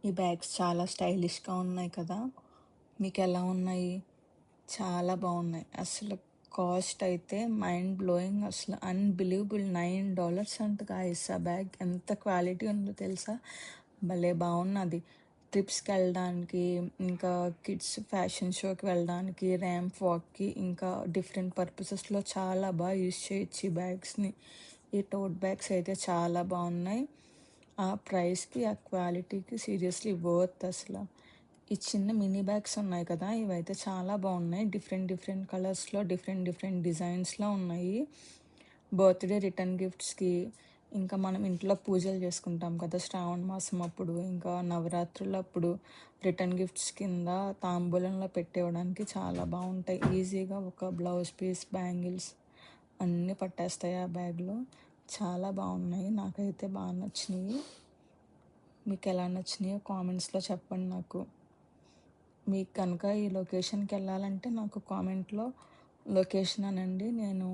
ఈ బ్యాగ్స్ చాలా స్టైలిష్‌గా ఉన్నాయి కదా! మీకెలా ఉన్నాయి? చాలా బావున్నాయి. అసలు కాస్ట్ అయితే మైండ్ బ్లోయింగ్, అసలు అన్‌బిలీవబుల్. $9 అంట గాయ్స్ ఆ బ్యాగ్. ఎంత క్వాలిటీ ఉందో తెలుసా? భలే బావున్నది. ట్రిప్స్‌కెళ్ళడానికి, ఇంకా కిడ్స్ ఫ్యాషన్ షోకి వెళ్ళడానికి, ర్యాంప్ వాక్‌కి, ఇంకా డిఫరెంట్ పర్పసెస్‌లో చాలా యూజ్ చేయొచ్చు ఈ బ్యాగ్స్‌ని. ఈ టోట్ బ్యాగ్స్ అయితే చాలా బావున్నాయి. ఆ ప్రైస్‌కి, ఆ క్వాలిటీకి సీరియస్‌లీ వర్త్ అసల. ఈ చిన్న మినీ బ్యాగ్స్ ఉన్నాయి కదా! ఇవైతే చాలా బావున్నాయి. డిఫరెంట్ డిఫరెంట్ కలర్స్‌లో, డిఫరెంట్ డిఫరెంట్ డిజైన్స్‌లో ఉన్నాయి. బర్త్‌డే రిటర్న్ గిఫ్ట్స్‌కి, ఇంకా మనం ఇంట్లో పూజలు చేసుకుంటాం కదా! శ్రావణ మాసం అప్పుడు, ఇంకా నవరాత్రులప్పుడు రిటర్న్ గిఫ్ట్స్ కింద తాంబూలంలో పెట్టివ్వడానికి చాలా బావుంటాయి. ఈజీగా ఒక బ్లౌజ్ పీస్, బ్యాంగిల్స్ అన్నీ పట్టేస్తాయి ఆ బ్యాగ్‌లో. చాలా బావున్నాయి. నాకైతే నచ్చినియి. మీకెలా నచ్చినాయో కామెంట్స్‌లో చెప్పండి నాకు. మీకు కనుక ఈ లొకేషన్‌కెళ్ళాలంటే నాకు కామెంట్‌లో లొకేషన్ అనండి. నేను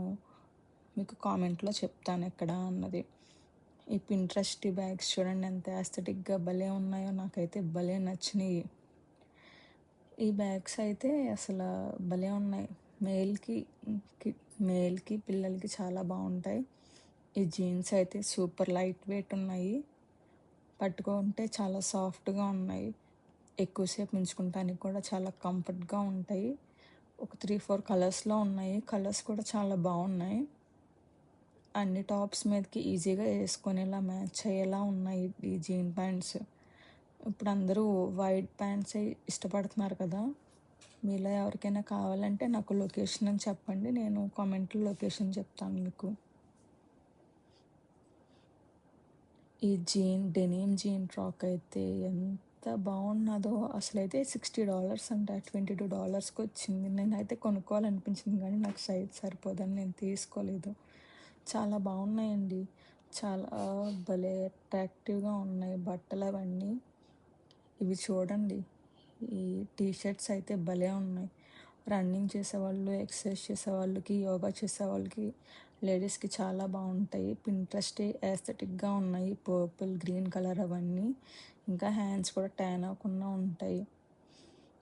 మీకు కామెంట్‌లో చెప్తాను ఎక్కడ అన్నది. ఈ పింట్రెస్ట్ బ్యాగ్స్ చూడండి ఎంత యాస్థెటిక్‌గా భలే ఉన్నాయో, నాకైతే భలే నచ్చినియి. ఈ బ్యాగ్స్ అయితే అసలు భలే ఉన్నాయి. మేల్‌కి, కి మేల్‌కి, పిల్లలకి చాలా బావుంటాయి. ఈ జీన్స్ అయితే సూపర్ లైట్ వెయిట్ ఉన్నాయి. పట్టుకుంటే చాలా సాఫ్ట్‌గా ఉన్నాయి. ఎక్కువసేపు ఉంచుకుంటానికి కూడా చాలా కంఫర్ట్‌గా ఉంటాయి. ఒక 3, 4 కలర్స్‌లో ఉన్నాయి. కలర్స్ కూడా చాలా బావున్నాయి. అన్ని టాప్స్ మీదకి ఈజీగా యేసుకునేలా, మ్యాచ్ అయ్యేలా ఉన్నాయి ఈ జీన్ ప్యాంట్స్. ఇప్పుడు అందరూ వైట్ ప్యాంట్సే ఇష్టపడుతున్నారు కదా! మీలో ఎవరికైనా కావాలంటే నాకు లొకేషన్ అని చెప్పండి. నేను కామెంట్‌లో లొకేషన్ చెప్తాను మీకు. ఈ డెనిమ్ జీన్ ఫ్రాక్ అయితే ఎంత బాగున్నదో! అసలైతే $60 అంట. $22కి వచ్చింది. నేనైతే కొనుక్కోవాలనిపించింది కానీ నాకు సైజ్ సరిపోదని నేను తీసుకోలేదు. చాలా బాగున్నాయండి. చాలా భలే అట్రాక్టివ్‌గా ఉన్నాయి బట్టలు అవన్నీ. ఇవి చూడండి. ఈ టీ షర్ట్స్ అయితే భలే ఉన్నాయి. రన్నింగ్ చేసేవాళ్ళు, ఎక్సర్సైజ్ చేసేవాళ్ళకి, యోగా చేసేవాళ్ళకి, లేడీస్‌కి చాలా బాగుంటాయి. పింట్రెస్ట్ యాస్థెటిక్‌గా ఉన్నాయి. పర్పుల్, గ్రీన్ కలర్ అవన్నీ. ఇంకా హ్యాండ్స్ కూడా ట్యాన్ అవ్వకుండా ఉంటాయి.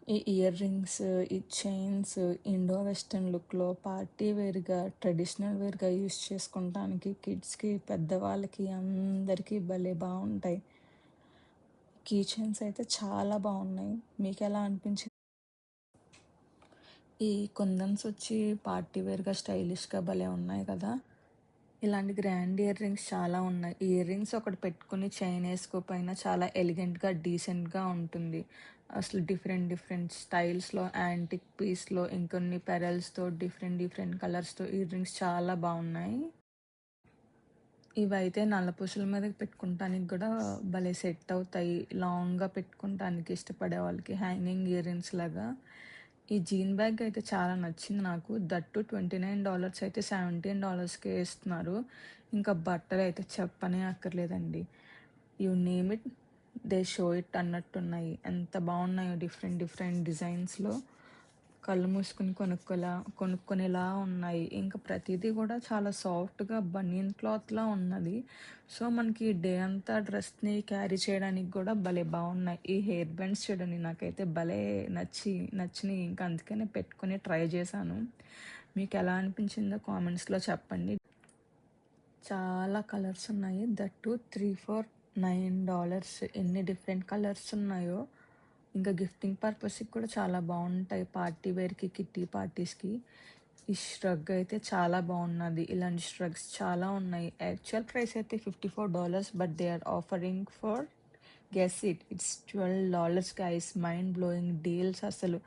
ఈ ఇయర్ రింగ్స్, ఈ చైన్స్ ఇండో వెస్టర్న్ లుక్‌లో పార్టీ వేర్‌గా, ట్రెడిషనల్ వేర్‌గా యూజ్ చేసుకుంటానికి కిడ్స్‌కి, పెద్దవాళ్ళకి అందరికీ భలే బాగుంటాయి. కీ చైన్స్ అయితే చాలా బాగున్నాయి. మీకెలా అనిపించింది? ఈ కుందన్స్ వచ్చి పార్టీ వేర్‌గా, స్టైలిష్‌గా భలే ఉన్నాయి కదా! ఇలాంటి గ్రాండ్ ఇయర్ రింగ్స్ చాలా ఉన్నాయి. ఈ ఇయర్ రింగ్స్ ఒకటి పెట్టుకొని చైన్ ఏసుకోపోయినా చాలా ఎలిగెంట్‌గా, డీసెంట్‌గా ఉంటుంది. అసలు డిఫరెంట్ డిఫరెంట్ స్టైల్స్‌లో, యాంటిక్ పీస్‌లో, ఇంకొన్ని పెరల్స్‌తో, డిఫరెంట్ డిఫరెంట్ కలర్స్‌తో ఇయర్ రింగ్స్ చాలా బాగున్నాయి. ఇవైతే నల్లపూసల మీదకి పెట్టుకుంటానికి కూడా భలే సెట్ అవుతాయి. లాంగ్‌గా పెట్టుకుంటానికి ఇష్టపడే వాళ్ళకి హ్యాంగింగ్ ఇయర్ రింగ్స్ లాగా. ఈ జీన్ బ్యాగ్ అయితే చాలా నచ్చింది నాకు. దట్టు $29 అయితే $17కే ఇస్తున్నారు. ఇంకా బట్టలైతే చెప్పనే అక్కర్లేదండి. You name it, they show it అన్నట్టున్నాయి. ఎంత బాగున్నాయో డిఫరెంట్ డిఫరెంట్ డిజైన్స్‌లో. కళ్ళు మూసుకొని కొనుక్కునేలా ఉన్నాయి. ఇంకా ప్రతీదీ కూడా చాలా సాఫ్ట్‌గా బనియన్ క్లాత్‌లా ఉన్నది. సో, మనకి డే అంతా డ్రెస్‌ని క్యారీ చేయడానికి కూడా భలే బాగున్నాయి. ఈ హెయిర్ బ్యాండ్స్ చూడండి నాకైతే భలే నచ్చినియి. ఇంకా అందుకనే పెట్టుకొని ట్రై చేశాను. మీకెలా అనిపించిందో కామెంట్స్‌లో చెప్పండి. చాలా కలర్స్ ఉన్నాయి. దట్ టూ 3, 4, $9 ఎన్ని డిఫరెంట్ కలర్స్ ఉన్నాయో. ఇంకా గిఫ్టింగ్ పర్పస్‌కి కూడా చాలా బాగుంటాయి. పార్టీ వేర్‌కి, కిట్టి పార్టీస్‌కి. ఈ ష్రగ్ అయితే చాలా బాగున్నది. ఇలాంటి ష్రగ్స్ చాలా ఉన్నాయి. యాక్చువల్ ప్రైస్ అయితే $54, but they are offering for guess it's $12 guys. Mind blowing deals అసలు.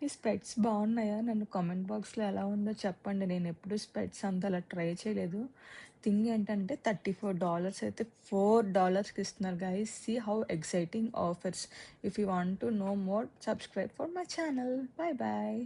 ఈ స్పెట్స్ బాగున్నాయా? నన్ను కామెంట్ బాక్స్లో ఎలా ఉందో చెప్పండి. నేను ఎప్పుడు స్పెట్స్ అంతలా ట్రై చేయలేదు. థింగ్ ఏంటంటే $34 అయితే $4కి ఇస్తున్నారు guys. See how exciting offers. If you want to know more, subscribe for my channel. Bye bye.